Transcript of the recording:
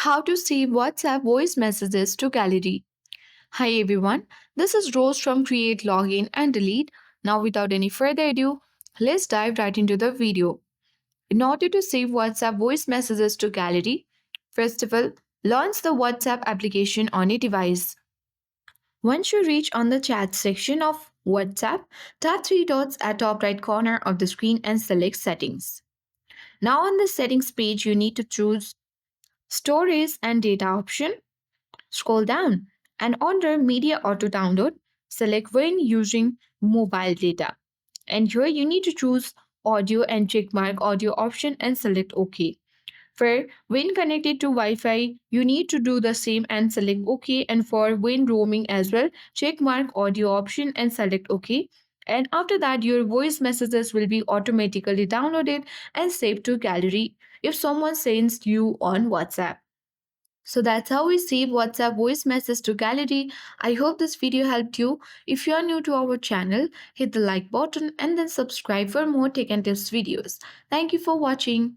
How to save WhatsApp voice messages to gallery. Hi everyone, this is Rose from Create Login and Delete. Now without any further ado, let's dive right into the video. In order to save WhatsApp voice messages to gallery, first of all, launch the WhatsApp application on a device. Once you reach on the chat section of WhatsApp, tap three dots at top right corner of the screen and select settings. Now on the settings page, you need to choose storage and data option. Scroll down and under Media Auto Download, select when using mobile data. And here you need to choose audio and checkmark audio option and select OK. For when connected to Wi-Fi, you need to do the same and select OK. And for when roaming as well, checkmark audio option and select OK. And after that, your voice messages will be automatically downloaded and saved to gallery if someone sends you on WhatsApp. So that's how we save WhatsApp voice message to gallery. I hope this video helped you. If you are new to our channel, hit the like button and then subscribe for more tech and tips videos. Thank you for watching.